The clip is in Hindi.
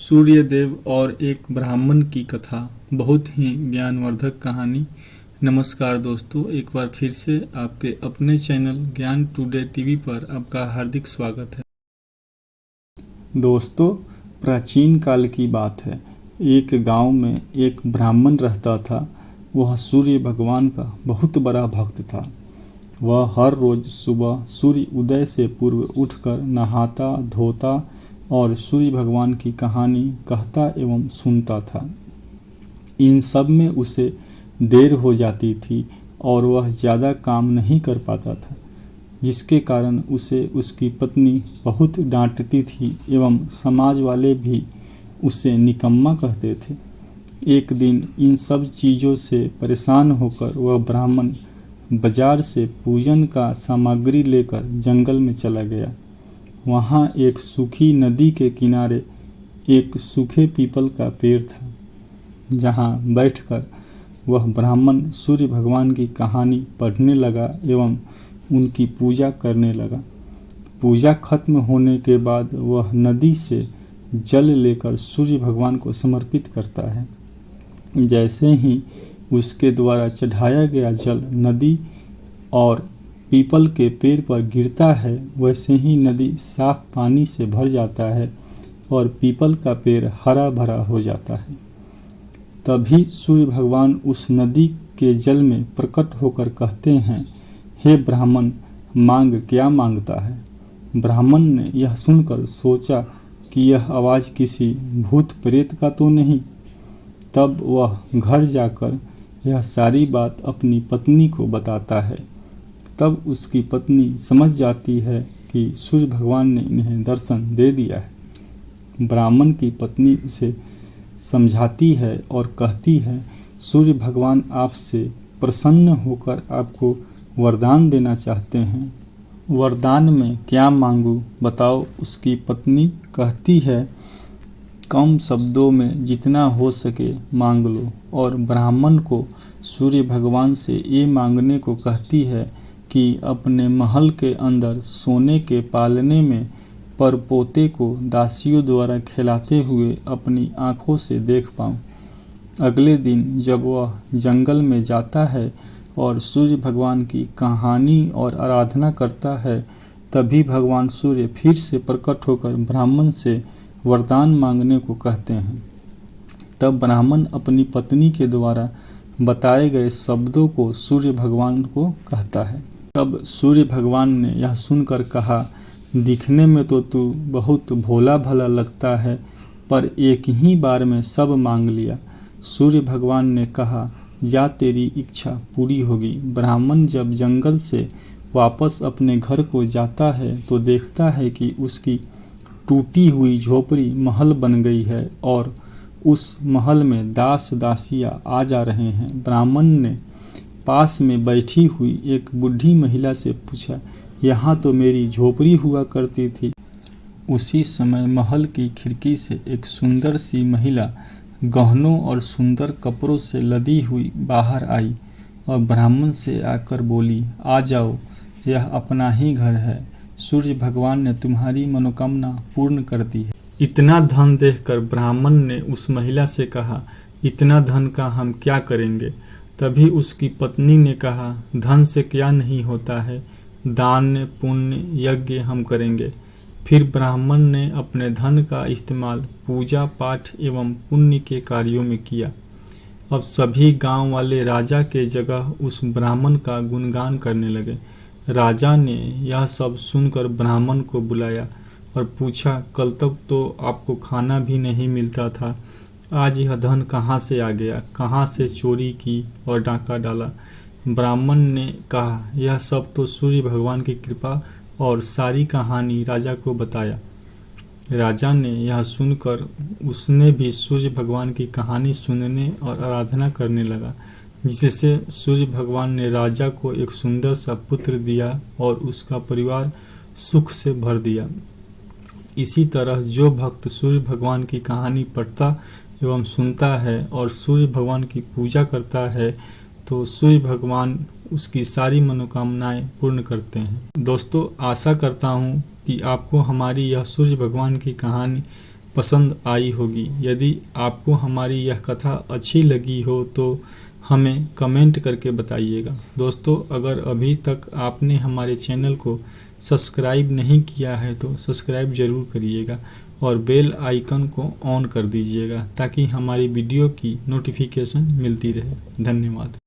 सूर्यदेव और एक ब्राह्मण की कथा, बहुत ही ज्ञानवर्धक कहानी। नमस्कार दोस्तों, एक बार फिर से आपके अपने चैनल ज्ञान टुडे टीवी पर आपका हार्दिक स्वागत है। दोस्तों, प्राचीन काल की बात है। एक गांव में एक ब्राह्मण रहता था। वह सूर्य भगवान का बहुत बड़ा भक्त था। वह हर रोज सुबह सूर्य उदय से पूर्व उठकर नहाता धोता और सूर्य भगवान की कहानी कहता एवं सुनता था। इन सब में उसे देर हो जाती थी और वह ज़्यादा काम नहीं कर पाता था, जिसके कारण उसे उसकी पत्नी बहुत डांटती थी एवं समाज वाले भी उसे निकम्मा कहते थे। एक दिन इन सब चीज़ों से परेशान होकर वह ब्राह्मण बाजार से पूजन का सामग्री लेकर जंगल में चला गया। वहाँ एक सूखी नदी के किनारे एक सूखे पीपल का पेड़ था, जहाँ बैठकर वह ब्राह्मण सूर्य भगवान की कहानी पढ़ने लगा एवं उनकी पूजा करने लगा। पूजा खत्म होने के बाद वह नदी से जल लेकर सूर्य भगवान को समर्पित करता है। जैसे ही उसके द्वारा चढ़ाया गया जल नदी और पीपल के पेड़ पर गिरता है, वैसे ही नदी साफ पानी से भर जाता है और पीपल का पेड़ हरा भरा हो जाता है। तभी सूर्य भगवान उस नदी के जल में प्रकट होकर कहते हैं, हे ब्राह्मण, मांग क्या मांगता है। ब्राह्मण ने यह सुनकर सोचा कि यह आवाज़ किसी भूत प्रेत का तो नहीं। तब वह घर जाकर यह सारी बात अपनी पत्नी को बताता है। तब उसकी पत्नी समझ जाती है कि सूर्य भगवान ने इन्हें दर्शन दे दिया है। ब्राह्मण की पत्नी उसे समझाती है और कहती है, सूर्य भगवान आपसे प्रसन्न होकर आपको वरदान देना चाहते हैं। वरदान में क्या मांगूं बताओ। उसकी पत्नी कहती है, कम शब्दों में जितना हो सके मांग लो। और ब्राह्मण को सूर्य भगवान से ये मांगने को कहती है कि अपने महल के अंदर सोने के पालने में परपोते को दासियों द्वारा खिलाते हुए अपनी आँखों से देख पाऊँ। अगले दिन जब वह जंगल में जाता है और सूर्य भगवान की कहानी और आराधना करता है, तभी भगवान सूर्य फिर से प्रकट होकर ब्राह्मण से वरदान मांगने को कहते हैं। तब ब्राह्मण अपनी पत्नी के द्वारा बताए गए शब्दों को सूर्य भगवान को कहता है। तब सूर्य भगवान ने यह सुनकर कहा, दिखने में तो तू बहुत भोला भला लगता है, पर एक ही बार में सब मांग लिया। सूर्य भगवान ने कहा, जा तेरी इच्छा पूरी होगी। ब्राह्मण जब जंगल से वापस अपने घर को जाता है तो देखता है कि उसकी टूटी हुई झोपड़ी महल बन गई है और उस महल में दास दासियाँ आ जा रहे हैं। ब्राह्मण ने पास में बैठी हुई एक बूढ़ी महिला से पूछा, यहाँ तो मेरी झोपड़ी हुआ करती थी। उसी समय महल की खिड़की से एक सुंदर सी महिला गहनों और सुंदर कपड़ों से लदी हुई बाहर आई और ब्राह्मण से आकर बोली, आ जाओ, यह अपना ही घर है। सूर्य भगवान ने तुम्हारी मनोकामना पूर्ण कर दी है। इतना धन देखकर ब्राह्मण ने उस महिला से कहा, इतना धन का हम क्या करेंगे। तभी उसकी पत्नी ने कहा, धन से क्या नहीं होता है, दान पुण्य यज्ञ हम करेंगे। फिर ब्राह्मण ने अपने धन का इस्तेमाल पूजा पाठ एवं पुण्य के कार्यों में किया। अब सभी गांव वाले राजा के जगह उस ब्राह्मण का गुणगान करने लगे। राजा ने यह सब सुनकर ब्राह्मण को बुलाया और पूछा, कल तक तो आपको खाना भी नहीं मिलता था, आज यह धन कहाँ से आ गया, कहाँ से चोरी की और डाका डाला। ब्राह्मण ने कहा, यह सब तो सूर्य भगवान की कृपा, और सारी कहानी राजा को बताया। राजा ने यह सुनकर उसने भी सूर्य भगवान की कहानी सुनने और आराधना करने लगा, जिससे सूर्य भगवान ने राजा को एक सुंदर सा पुत्र दिया और उसका परिवार सुख से भर दिया। इसी तरह जो भक्त सूर्य भगवान की कहानी पढ़ता एवं सुनता है और सूर्य भगवान की पूजा करता है, तो सूर्य भगवान उसकी सारी मनोकामनाएं पूर्ण करते हैं। दोस्तों, आशा करता हूँ कि आपको हमारी यह सूर्य भगवान की कहानी पसंद आई होगी। यदि आपको हमारी यह कथा अच्छी लगी हो तो हमें कमेंट करके बताइएगा। दोस्तों, अगर अभी तक आपने हमारे चैनल को सब्सक्राइब नहीं किया है तो सब्सक्राइब ज़रूर करिएगा और बेल आइकन को ऑन कर दीजिएगा ताकि हमारी वीडियो की नोटिफिकेशन मिलती रहे। धन्यवाद।